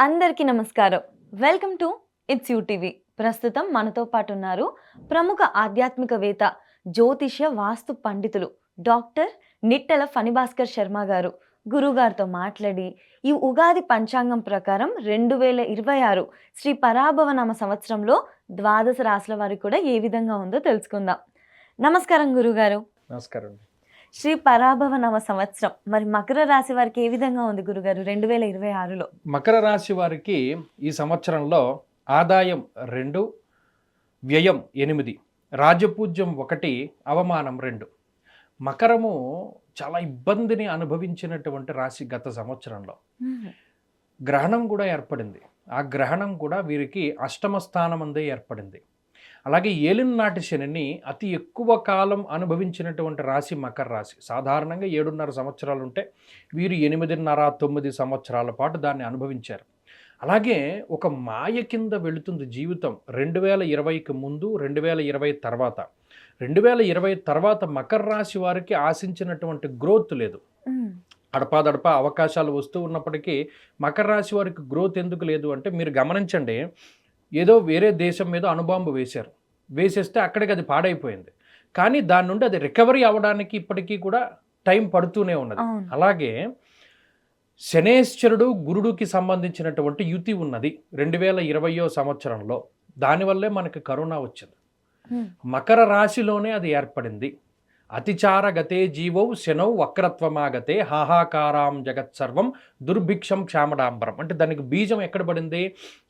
అందరికీ నమస్కారం. Welcome to it's you TV. ప్రస్తుతం మనతో పాటు ఉన్నారు ప్రముఖ ఆధ్యాత్మికవేత్త, జ్యోతిష్య వాస్తు పండితులు డాక్టర్ నిట్టల ఫణిభాస్కర్ శర్మ గారు. గురుగారితో మాట్లాడి ఈ ఉగాది పంచాంగం ప్రకారం 2026 శ్రీ పరాభవనామ సంవత్సరంలో ద్వాదశ రాశుల వారికి కూడా ఏ విధంగా ఉందో తెలుసుకుందాం. నమస్కారం గురుగారు. నమస్కారం. శ్రీ పరాభవనామ సంవత్సరం మరి మకర రాశి వారికి ఏ విధంగా ఉంది గురుగారు 2026లో? మకర రాశి వారికి ఈ సంవత్సరంలో ఆదాయం 2, వ్యయం 8, రాజపూజ్యం 1, అవమానం 2. మకరము చాలా ఇబ్బందిని అనుభవించినటువంటి రాశి గత సంవత్సరంలో. గ్రహణం కూడా ఏర్పడింది. ఆ గ్రహణం కూడా వీరికి అష్టమ స్థానమందే ఏర్పడింది. అలాగే ఏలినాటి శనిని అతి ఎక్కువ కాలం అనుభవించినటువంటి రాశి మకర రాశి. సాధారణంగా 7.5 సంవత్సరాలు ఉంటే వీరు 8.5, 9 సంవత్సరాల పాటు దాన్ని అనుభవించారు. అలాగే ఒక మాయ కింద వెళుతుంది జీవితం. 2020కి ముందు, 2020 తర్వాత. 2020 తర్వాత మకర రాశి వారికి ఆశించినటువంటి గ్రోత్ లేదు. అడపాదడపా అవకాశాలు వస్తూ ఉన్నప్పటికీ మకర రాశి వారికి గ్రోత్ ఎందుకు లేదు అంటే, మీరు గమనించండి, ఏదో వేరే దేశం మీద అణుబాంబు వేశారు. వేసేస్తే అక్కడికి అది పాడైపోయింది. కానీ దాని నుండి అది రికవరీ అవ్వడానికి ఇప్పటికీ కూడా టైం పడుతూనే ఉన్నది. అలాగే శనేశ్వరుడు గురుడుకి సంబంధించినటువంటి యుతి ఉన్నది 2020వ సంవత్సరంలో. దానివల్లే మనకి కరోనా వచ్చింది. మకర రాశిలోనే అది ఏర్పడింది. అతిచార గతే జీవౌ శనౌ వక్రత్వమాగతే హాహాకారాం జగత్సర్వం దుర్భిక్షం క్షామడాంబరం. అంటే దానికి బీజం ఎక్కడ పడింది?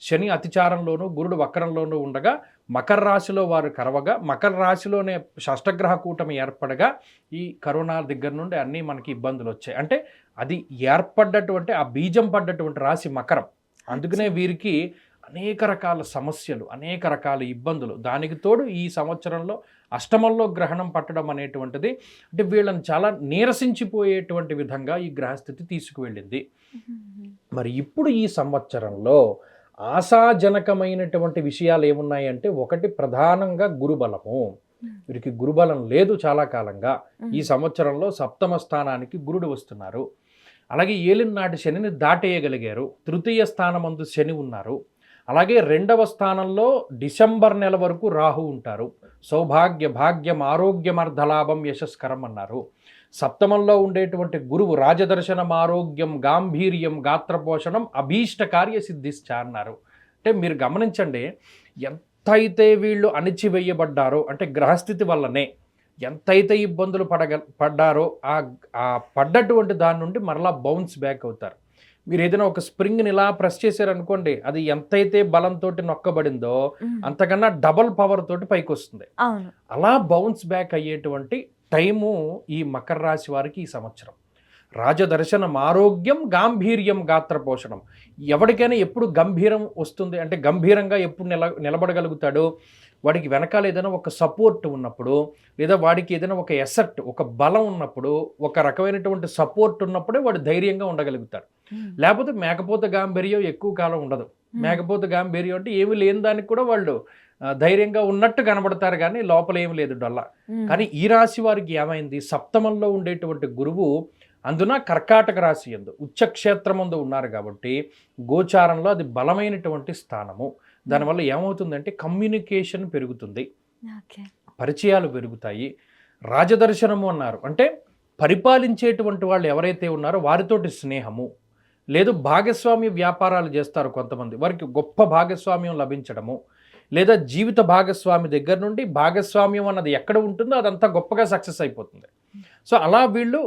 శని అతిచారంలోనూ గురుడు వక్రంలోనూ ఉండగా మకర రాశిలో వారు కరవగా, మకర రాశిలోనే షష్టగ్రహ కూటమి ఏర్పడగా ఈ కరోనా దగ్గర నుండి అన్నీ మనకి ఇబ్బందులు వచ్చాయి. అంటే అది ఏర్పడ్డటువంటి, ఆ బీజం పడ్డటువంటి రాశి మకరం. అందుకనే వీరికి అనేక రకాల సమస్యలు, అనేక రకాల ఇబ్బందులు. దానికి తోడు ఈ సంవత్సరంలో అష్టమంలో గ్రహణం పట్టడం అనేటువంటిది అంటే వీళ్ళని చాలా నీరసించిపోయేటువంటి విధంగా ఈ గ్రహస్థితి తీసుకువెళ్ళింది. మరి ఇప్పుడు ఈ సంవత్సరంలో ఆశాజనకమైనటువంటి విషయాలు ఏమున్నాయంటే, ఒకటి ప్రధానంగా గురుబలము. వీరికి గురుబలం లేదు చాలా కాలంగా. ఈ సంవత్సరంలో సప్తమ స్థానానికి గురుడు వస్తున్నారు. అలాగే ఏలినాటి శనిని దాటేయగలిగారు. తృతీయ స్థానమందు శని ఉన్నారు. అలాగే 2వ స్థానంలో డిసెంబర్ నెల వరకు రాహు ఉంటారు. సౌభాగ్య భాగ్యం ఆరోగ్యమర్ధలాభం యశస్కరం అన్నారు. సప్తమంలో ఉండేటువంటి గురువు రాజదర్శనం ఆరోగ్యం గాంభీర్యం గాత్రపోషణం అభీష్ట కార్యసిద్ధిశ్చ అన్నారు. అంటే మీరు గమనించండి, ఎంతైతే వీళ్ళు అణిచివేయబడ్డారో, అంటే గ్రహస్థితి వల్లనే ఎంతైతే ఇబ్బందులు పడ్డారో ఆ పడ్డటువంటి దాని నుండి మరలా బౌన్స్ బ్యాక్ అవుతారు. మీరు ఏదైనా ఒక స్ప్రింగ్ని ఇలా ప్రెస్ చేశారనుకోండి, అది ఎంతైతే బలంతో నొక్కబడిందో అంతకన్నా డబల్ పవర్ తోటి పైకి వస్తుంది. అలా బౌన్స్ బ్యాక్ అయ్యేటువంటి టైము ఈ మకర రాశి వారికి ఈ సంవత్సరం. రాజదర్శనం ఆరోగ్యం గాంభీర్యం గాత్రపోషణం. ఎవరికైనా ఎప్పుడు గంభీరం వస్తుంది అంటే, గంభీరంగా ఎప్పుడు నిలబడగలుగుతాడో, వాడికి వెనకాల ఏదైనా ఒక సపోర్ట్ ఉన్నప్పుడు, లేదా వాడికి ఏదైనా ఒక ఎసెట్, ఒక బలం ఉన్నప్పుడు, ఒక రకమైనటువంటి సపోర్ట్ ఉన్నప్పుడే వాడు ధైర్యంగా ఉండగలుగుతాడు. లేకపోతే మేకపోతే గాంభీర్యం ఎక్కువ కాలం ఉండదు. మేకపోతే గాంభీర్యం అంటే ఏమి లేని దానికి కూడా వాళ్ళు ధైర్యంగా ఉన్నట్టు కనబడతారు, కానీ లోపల ఏమి లేదు డొల్ల. కానీ ఈ రాశి వారికి ఏమైంది? సప్తమంలో ఉండేటువంటి గురువు, అందున కర్కాటక రాశి యందు ఉచ్చక్షేత్రమందు ఉన్నారు కాబట్టి గోచారంలో అది బలమైనటువంటి స్థానము. దానివల్ల ఏమవుతుందంటే కమ్యూనికేషన్ పెరుగుతుంది, పరిచయాలు పెరుగుతాయి. రాజదర్శనము అన్నారు అంటే పరిపాలించేటువంటి వాళ్ళు ఎవరైతే ఉన్నారో వారితోటి స్నేహము, లేదు భాగస్వామ్య వ్యాపారాలు చేస్తారు కొంతమంది, వారికి గొప్ప భాగస్వామ్యం లభించడము, లేదా జీవిత భాగస్వామి దగ్గర నుండి భాగస్వామ్యం అన్నది ఎక్కడ ఉంటుందో అదంతా గొప్పగా సక్సెస్ అయిపోతుంది. సో అలా వీళ్ళు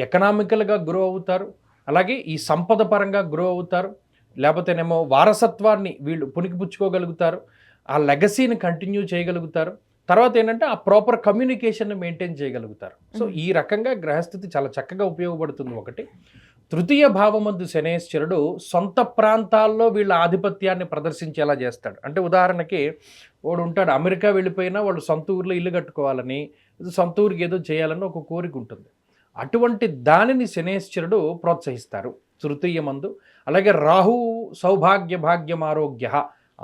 ఎకనామికల్గా గ్రో అవుతారు. అలాగే ఈ సంపద పరంగా గ్రో అవుతారు. లేకపోతేనేమో వారసత్వాన్ని వీళ్ళు పుణికిపుచ్చుకోగలుగుతారు. ఆ లెగసీని కంటిన్యూ చేయగలుగుతారు. తర్వాత ఏంటంటే ఆ ప్రాపర్ కమ్యూనికేషన్ని మెయింటైన్ చేయగలుగుతారు. సో ఈ రకంగా గ్రహస్థితి చాలా చక్కగా ఉపయోగపడుతుంది. ఒకటి, తృతీయ భావమందు శనేశ్వరుడు సొంత ప్రాంతాల్లో వీళ్ళ ఆధిపత్యాన్ని ప్రదర్శించేలా చేస్తాడు. అంటే ఉదాహరణకి వాడు ఉంటాడు, అమెరికా వెళ్ళిపోయినా వాళ్ళు సొంత ఊర్లో ఇల్లు కట్టుకోవాలని, సొంత ఊరికి ఏదో చేయాలని ఒక కోరిక ఉంటుంది. అటువంటి దానిని శనేశ్వరుడు ప్రోత్సహిస్తారు తృతీయమందు. అలాగే రాహువు సౌభాగ్య భాగ్యం ఆరోగ్య,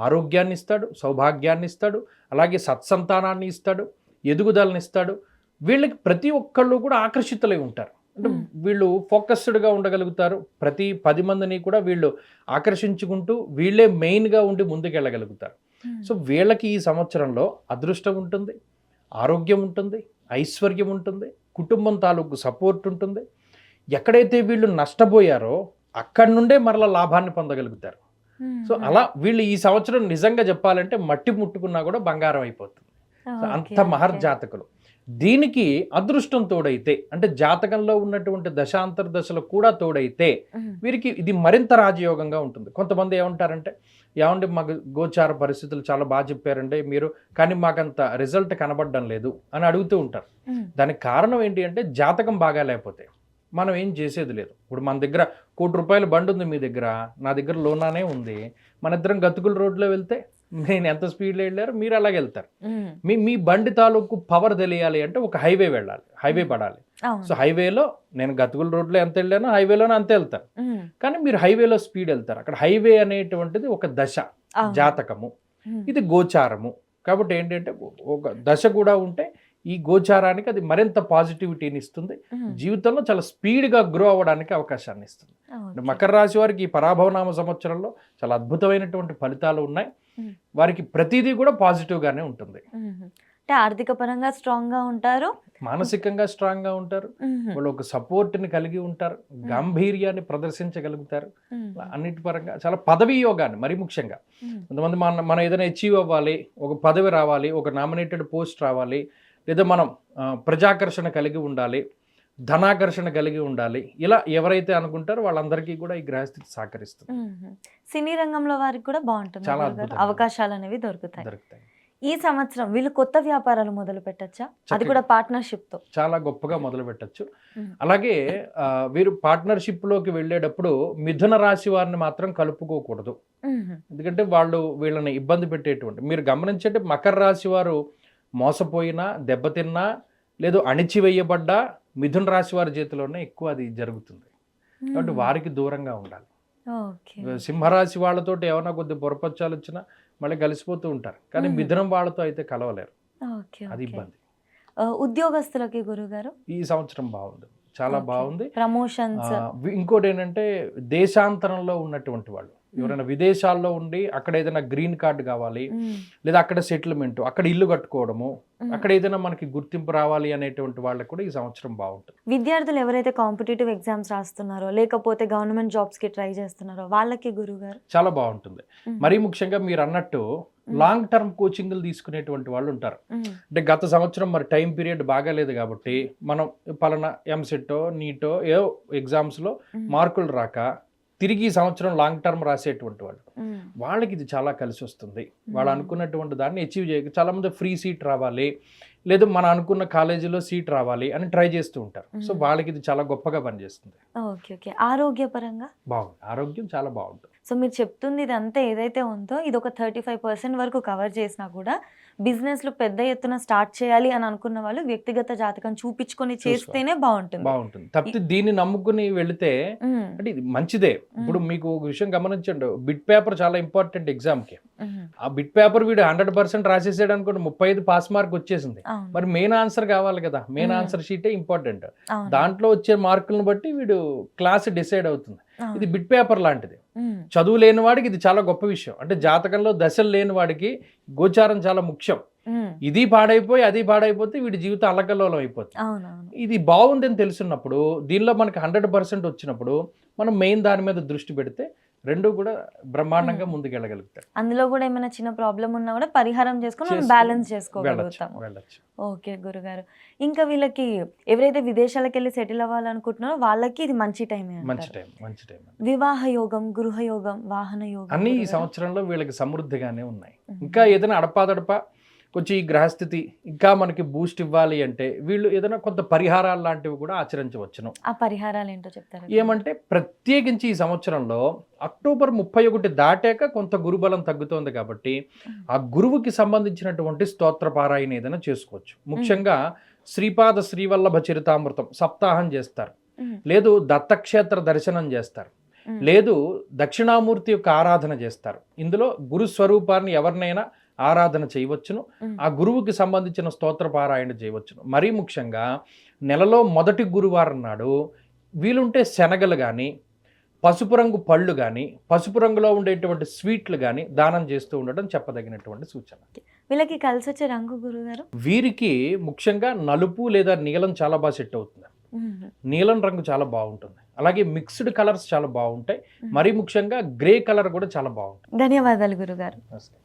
ఆరోగ్యాన్ని ఇస్తాడు, సౌభాగ్యాన్ని ఇస్తాడు, అలాగే సత్సంతానాన్ని ఇస్తాడు, ఎదుగుదలని ఇస్తాడు. వీళ్ళకి ప్రతి ఒక్కళ్ళు కూడా ఆకర్షితులై ఉంటారు. అంటే వీళ్ళు ఫోకస్డ్గా ఉండగలుగుతారు. ప్రతి 10 మందిని కూడా వీళ్ళు ఆకర్షించుకుంటూ వీళ్ళే మెయిన్గా ఉండి ముందుకెళ్ళగలుగుతారు. సో వీళ్ళకి ఈ సంవత్సరంలో అదృష్టం ఉంటుంది, ఆరోగ్యం ఉంటుంది, ఐశ్వర్యం ఉంటుంది, కుటుంబం తాలూకు సపోర్ట్ ఉంటుంది. ఎక్కడైతే వీళ్ళు నష్టపోయారో అక్కడి నుండే మరలా లాభాన్ని పొందగలుగుతారు. సో అలా వీళ్ళు ఈ సంవత్సరం నిజంగా చెప్పాలంటే మట్టి ముట్టుకున్నా కూడా బంగారం అయిపోతుంది. సో అంత మహర్జాతకులు. దీనికి అదృష్టం తోడైతే, అంటే జాతకంలో ఉన్నటువంటి దశాంతర దశలు కూడా తోడైతే వీరికి ఇది మరింత రాజయోగంగా ఉంటుంది. కొంతమంది ఏమంటారంటే, ఏమంటే మాకు గోచార పరిస్థితులు చాలా బాగా చెప్పారంటే మీరు, కానీ మాకంత రిజల్ట్ కనబడడం లేదు అని అడుగుతూ ఉంటారు. దానికి కారణం ఏంటి అంటే, జాతకం బాగా లేకపోతే మనం ఏం చేసేది లేదు. ఇప్పుడు మన దగ్గర ₹1,00,00,000 బండి ఉంది, మీ దగ్గర, నా దగ్గర లోనానే ఉంది. మన ఇద్దరం గతుకుల రోడ్లో వెళ్తే నేను ఎంత స్పీడ్లో వెళ్ళారో మీరు అలాగే వెళ్తారు. మీ బండి తాలూకు పవర్ తెలియాలి అంటే ఒక హైవే వెళ్ళాలి, హైవే పడాలి. సో హైవేలో నేను గతుకుల రోడ్లో ఎంత వెళ్ళానో హైవేలోనే అంతే వెళ్తాను. కానీ మీరు హైవేలో స్పీడ్ వెళ్తారు. అక్కడ హైవే అనేటువంటిది ఒక దశ, జాతకము, ఇది గోచారము. కాబట్టి ఏంటంటే ఒక దశ కూడా ఉంటే ఈ గోచారానికి అది మరింత పాజిటివిటీని ఇస్తుంది. జీవితంలో చాలా స్పీడ్గా గ్రో అవ్వడానికి అవకాశాన్ని ఇస్తుంది. మకర రాశి వారికి ఈ పరాభవనామ సంవత్సరంలో చాలా అద్భుతమైనటువంటి ఫలితాలు ఉన్నాయి. వారికి ప్రతిదీ కూడా పాజిటివ్గానే ఉంటుంది. అంటే ఆర్థిక పరంగా స్ట్రాంగ్ గా ఉంటారు, మానసికంగా స్ట్రాంగ్ గా ఉంటారు, వాళ్ళు ఒక సపోర్ట్ ని కలిగి ఉంటారు, గాంభీర్యాన్ని ప్రదర్శించగలుగుతారు. అన్నిటి పరంగా చాలా పదవీ యోగాన్ని, మరి ముఖ్యంగా కొంతమంది మనం ఏదైనా అచీవ్ అవ్వాలి, ఒక పదవి రావాలి, ఒక నామినేటెడ్ పోస్ట్ రావాలి, లేదా మనం ప్రజాకర్షణ కలిగి ఉండాలి, ధనాకర్షణ కలిగి ఉండాలి, ఇలా ఎవరైతే అనుకుంటారో వాళ్ళందరికీ కూడా ఈ గ్రహస్థితి సహకరిస్తుంది. సినీ రంగంలో వారికి కూడా బాగుంటుంది, చాలా అవకాశాలు అనేవి దొరుకుతాయి. ఈ సంవత్సరం వీళ్ళు కొత్త వ్యాపారాలు మొదలు పెట్టచ్చా? అది కూడా పార్ట్నర్షిప్ తో చాలా గొప్పగా మొదలు పెట్టచ్చు. అలాగే వీరు పార్ట్నర్షిప్ లోకి వెళ్ళేటప్పుడు మిథున రాశి వారిని మాత్రం కలుపుకోకూడదు. ఎందుకంటే వాళ్ళు వీళ్ళని ఇబ్బంది పెట్టేటువంటి, మీరు గమనించండి, మకర రాశి వారు మోసపోయినా, దెబ్బతిన్నా, లేదు అణిచివేయబడ్డా మిథున రాశి వారి చేతిలోనే ఎక్కువ అది జరుగుతుంది. కాబట్టి వారికి దూరంగా ఉండాలి. సింహరాశి వాళ్ళతోటి ఏమైనా కొద్ది పొరపచ్చాలు వచ్చినా మళ్ళీ కలిసిపోతూ ఉంటారు. కానీ మిథునం వాళ్ళతో అయితే కలవలేరు, అది ఇబ్బంది. ఉద్యోగస్తులకి గురుగారు ఈ సంవత్సరం బాగుంది, చాలా బాగుంది. ప్రమోషన్స్. ఇంకోటి ఏంటంటే దేశాంతరంలో ఉన్నటువంటి వాళ్ళు, ఎవరైనా విదేశాల్లో ఉండి అక్కడ ఏదైనా గ్రీన్ కార్డు కావాలి, లేదా అక్కడ సెటిల్మెంట్, అక్కడ ఇల్లు కట్టుకోవడము, అక్కడ ఏదైనా మనకి గుర్తింపు రావాలి అనేటువంటి వాళ్ళకి కూడా ఈ సంవత్సరం బాగుంటుంది. విద్యార్థులు ఎవరైతే కాంపిటేటివ్ ఎగ్జామ్స్ రాస్తున్నారో, లేకపోతే గవర్నమెంట్ జాబ్స్ కి ట్రై చేస్తున్నారో వాళ్ళకి గురుగారు చాలా బాగుంటుంది. మరీ ముఖ్యంగా మీరు అన్నట్టు లాంగ్ టర్మ్ కోచింగ్లు తీసుకునేటువంటి వాళ్ళు ఉంటారు. అంటే గత సంవత్సరం మరి టైం పీరియడ్ బాగాలేదు కాబట్టి మనం పలానా ఎంసెట్టో నీటో ఏ ఎగ్జామ్స్లో మార్కులు రాక తిరిగి ఈ సంవత్సరం లాంగ్ టర్మ్ రాసేటువంటి వాళ్ళు, వాళ్ళకి ఇది చాలా కలిసి వస్తుంది. వాళ్ళు అనుకున్నటువంటి దాన్ని అచీవ్ చేయక చాలా మంది ఫ్రీ సీట్ రావాలి, లేదు మనం అనుకున్న కాలేజీలో సీట్ రావాలి అని ట్రై చేస్తూ ఉంటారు. సో వాళ్ళకి ఇది చాలా గొప్పగా పనిచేస్తుంది. ఆరోగ్యపరంగా బాగుంది, ఆరోగ్యం చాలా బాగుంటుంది. సో మీరు చెప్తుంది ఇదంతా ఏదైతే ఉందో ఇది ఒక 35% వరకు కవర్ చేసినా కూడా బిజినెస్లు పెద్ద ఎత్తున స్టార్ట్ చేయాలి అని అనుకున్న వాళ్ళు వ్యక్తిగత జాతకం చూపించుకొని చేస్తేనే బాగుంటుంది. తప్పితే దీన్ని నమ్ముకుని వెళితే అంటే ఇది మంచిదే. ఇప్పుడు మీకు ఒక విషయం గమనించండి, బిట్ పేపర్ చాలా ఇంపార్టెంట్ ఎగ్జామ్ కి. ఆ బిట్ పేపర్ వీడు 100% రాసేసాడు అనుకోండి, 35 పాస్ మార్క్ వచ్చేసింది. మరి మెయిన్ ఆన్సర్ కావాలి కదా, మెయిన్ ఆన్సర్ షీటే ఇంపార్టెంట్. దాంట్లో వచ్చే మార్కులను బట్టి వీడు క్లాస్ డిసైడ్ అవుతుంది. ఇది బిట్ పేపర్ లాంటిది. చదువు లేని వాడికి ఇది చాలా గొప్ప విషయం. అంటే జాతకంలో దశలు లేని వాడికి గోచారం చాలా ముఖ్యం. ఇది పాడైపోయి అది పాడైపోతే వీడి జీవితం అల్లకల్లోలం అయిపోతుంది. ఇది బాగుంది అని తెలుసున్నప్పుడు, దీనిలో మనకి 100% వచ్చినప్పుడు మనం మెయిన్ దాని మీద దృష్టి పెడితే రెండు కూడా బ్రహ్మాండంగా ముందుకెళ్ళగలుగుతారు. అందులో కూడా ఏమైనా చిన్న ప్రాబ్లం ఉన్నా కూడా పరిహారం చేసుకొని మనం బ్యాలెన్స్ చేసుకోగలుగుతాం. ఓకే గురుగారు, ఇంకా వీళ్ళకి ఎవరైతే విదేశాలకు వెళ్ళి సెటిల్ అవ్వాలనుకుంటున్నారో వాళ్ళకి ఇది మంచి టైం. వివాహ యోగం, గృహ యోగం, వాహన యోగం అన్ని ఈ సంవత్సరంలో వీళ్ళకి సమృద్ధిగానే ఉన్నాయి. ఇంకా ఏదైనా అడపాదడపా కొంచెం ఈ గ్రహస్థితి ఇంకా మనకి బూస్ట్ ఇవ్వాలి అంటే వీళ్ళు ఏదైనా కొంత పరిహారాలు లాంటివి కూడా ఆచరించవచ్చును. ఆ పరిహారాలు ఏంటో చెప్తారు? ఏమంటే ప్రత్యేకించి ఈ సంవత్సరంలో అక్టోబర్ 31 దాటాక కొంత గురుబలం తగ్గుతోంది కాబట్టి ఆ గురువుకి సంబంధించినటువంటి స్తోత్ర పారాయణ ఏదైనా చేసుకోవచ్చు. ముఖ్యంగా శ్రీపాద శ్రీవల్లభ చరితామృతం సప్తాహం చేస్తారు, లేదు దత్తక్షేత్ర దర్శనం చేస్తారు, లేదు దక్షిణామూర్తి యొక్క ఆరాధన చేస్తారు. ఇందులో గురు స్వరూపాన్ని ఎవరినైనా ఆరాధన చేయవచ్చును. ఆ గురువుకి సంబంధించిన స్తోత్ర పారాయణ చేయవచ్చును. మరీ ముఖ్యంగా నెలలో మొదటి గురువారం నాడు వీలుంటే శనగలు కానీ, పసుపు రంగు పళ్ళు కానీ, పసుపు రంగులో ఉండేటువంటి స్వీట్లు కానీ దానం చేస్తూ ఉండడం చెప్పదగినటువంటి సూచన. వీళ్ళకి కలిసి వచ్చే రంగు గురుగారు? వీరికి ముఖ్యంగా నలుపు లేదా నీలం చాలా బాగా సెట్ అవుతుంది. నీలం రంగు చాలా బాగుంటుంది. అలాగే మిక్స్డ్ కలర్స్ చాలా బాగుంటాయి. మరీ ముఖ్యంగా గ్రే కలర్ కూడా చాలా బాగుంటుంది. ధన్యవాదాలు గురుగారు. నమస్తే.